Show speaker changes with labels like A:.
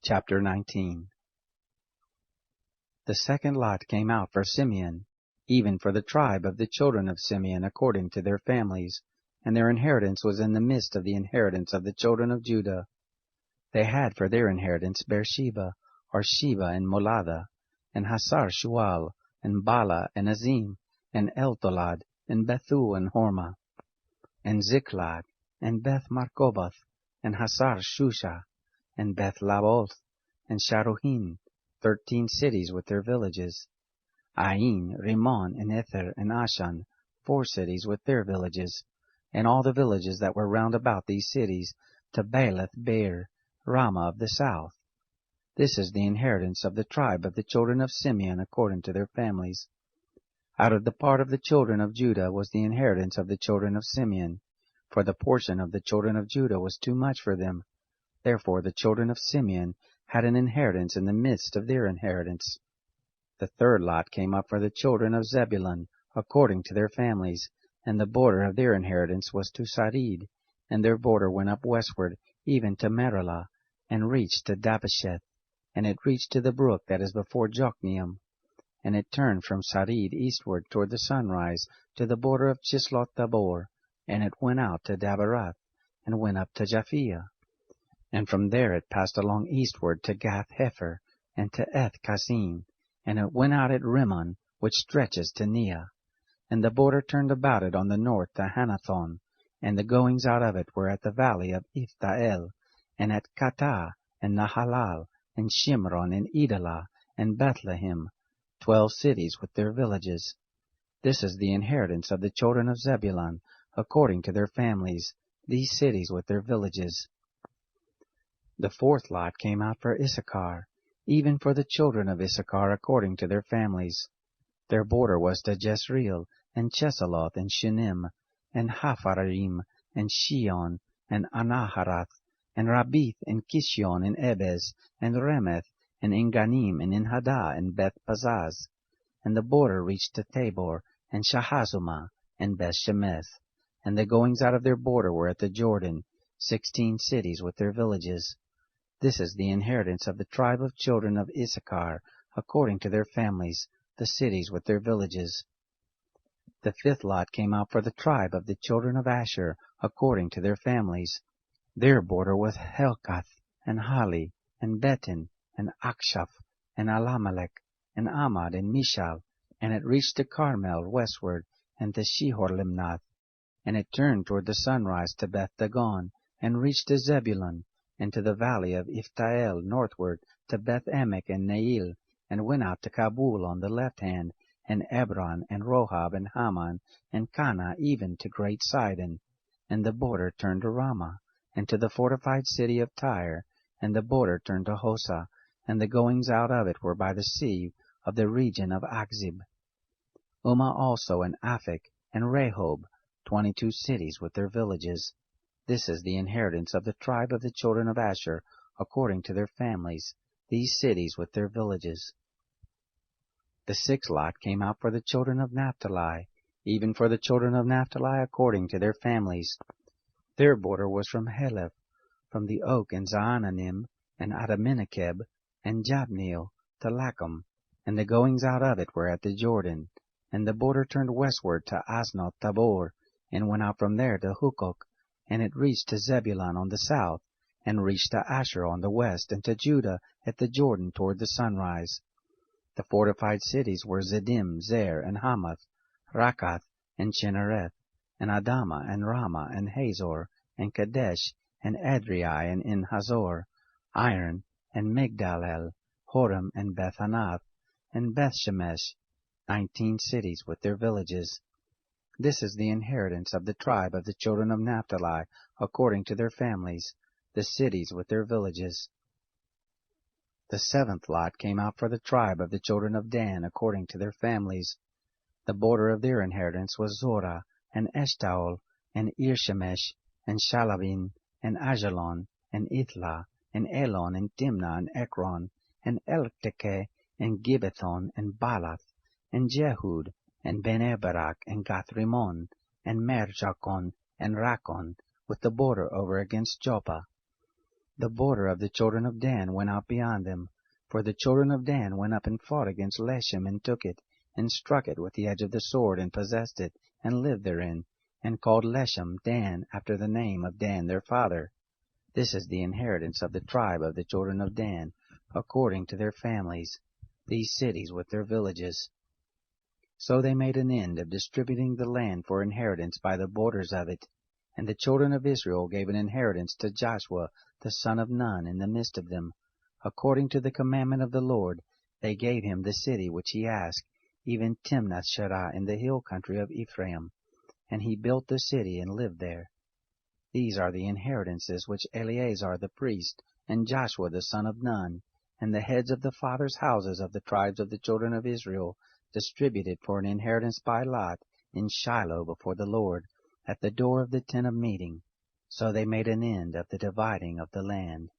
A: Chapter 19. The second lot came out for Simeon, even for the tribe of the children of Simeon according to their families, and their inheritance was in the midst of the inheritance of the children of Judah. They had for their inheritance Beersheba, or Sheba and Molada, and Hasar Shual, and Bala, and Azim, and Eltolad, and Bethu, and Hormah, and Ziklag, and Beth Markoboth, and Hasar Shusha, and Beth Laboth, and Sharuhin, 13 cities with their villages. Ain, Rimmon, and Ether, and Ashan, 4 cities with their villages, and all the villages that were round about these cities, to Baalath Beer, Ramah of the south. This is the inheritance of the tribe of the children of Simeon according to their families. Out of the part of the children of Judah was the inheritance of the children of Simeon, for the portion of the children of Judah was too much for them. Therefore the children of Simeon had an inheritance in the midst of their inheritance. The third lot came up for the children of Zebulun, according to their families, and the border of their inheritance was to Sarid, and their border went up westward, even to Merilah, and reached to Dabbesheth, and it reached to the brook that is before Jokneam, and it turned from Sarid eastward toward the sunrise, to the border of Chislot-Tabor, and it went out to Daberath, and went up to Japhia. And from there it passed along eastward to Gath-Hepher, and to Eth-Kassin, and it went out at Rimmon, which stretches to Neah. And the border turned about it on the north to Hanathon, and the goings out of it were at the valley of Iftael, and at Katah, and Nahalal, and Shimron, and Edalah, and Bethlehem, 12 cities with their villages. This is the inheritance of the children of Zebulun, according to their families, these cities with their villages. The fourth lot came out for Issachar, even for the children of Issachar according to their families. Their border was to Jezreel, and Chesalloth, and Shunem, and Hapharaim, and Shion, and Anaharath, and Rabith, and Kishion, and Ebez, and Remeth, and Enganim, and Enhaddah, and Beth Pazaz. And the border reached to Tabor, and Shahazumah, and Beth Shemeth. And the goings out of their border were at the Jordan, 16 cities with their villages. This is the inheritance of the tribe of children of Issachar, according to their families, the cities with their villages. The fifth lot came out for the tribe of the children of Asher, according to their families. Their border was Helkath, and Hali, and Betin, and Akshaph, and Alamelech, and Amad, and Mishal, and it reached to Carmel westward, and to Shihor-Limnath, and it turned toward the sunrise to Beth Dagon, and reached to Zebulun, and to the valley of Iftael northward, to Beth Emek and Nail, and went out to Kabul on the left hand, and Ebron, and Rohab, and Haman, and Cana, even to great Sidon. And the border turned to Ramah, and to the fortified city of Tyre, and the border turned to Hosa, and the goings out of it were by the sea of the region of Achzib. Ummah also, and Aphek, and Rehob, 22 cities with their villages. This is the inheritance of the tribe of the children of Asher, according to their families, these cities with their villages. The sixth lot came out for the children of Naphtali, even for the children of Naphtali according to their families. Their border was from Heleph, from the oak in Zaananim, and Adaminekeb, and Jabneel, to Lachum, and the goings out of it were at the Jordan. And the border turned westward to Asnoth Tabor, and went out from there to Hukok, and it reached to Zebulun on the south, and reached to Asher on the west, and to Judah at the Jordan toward the sunrise. The fortified cities were Ziddim, Zer, and Hamath, Rakath, and Chinnereth, and Adamah, and Ramah, and Hazor, and Kadesh, and Adriai, and En-Hazor, Iron, and Migdal-el, Horem, and Beth-Anath, and Beth-Shemesh, 19 cities with their villages. This is the inheritance of the tribe of the children of Naphtali, according to their families, the cities with their villages. The seventh lot came out for the tribe of the children of Dan, according to their families. The border of their inheritance was Zorah, and Eshtaol, and Irshemesh, and Shalabin, and Ajalon, and Ithla, and Elon, and Timnah, and Ekron, and Eltekeh, and Gibbethon, and Baalath, and Jehud, and Ben-Eberak, and Gath-Rimmon, and Merjakon, and Rakon, with the border over against Joppa. The border of the children of Dan went out beyond them, for the children of Dan went up and fought against Leshem, and took it, and struck it with the edge of the sword, and possessed it, and lived therein, and called Leshem Dan, after the name of Dan their father. This is the inheritance of the tribe of the children of Dan, according to their families, these cities with their villages. So they made an end of distributing the land for inheritance by the borders of it. And the children of Israel gave an inheritance to Joshua the son of Nun in the midst of them. According to the commandment of the Lord, they gave him the city which he asked, even Timnath-Sherah in the hill country of Ephraim. And he built the city and lived there. These are the inheritances which Eleazar the priest, and Joshua the son of Nun, and the heads of the fathers' houses of the tribes of the children of Israel, distributed for an inheritance by lot in Shiloh before the Lord, at the door of the tent of meeting. So they made an end of the dividing of the land.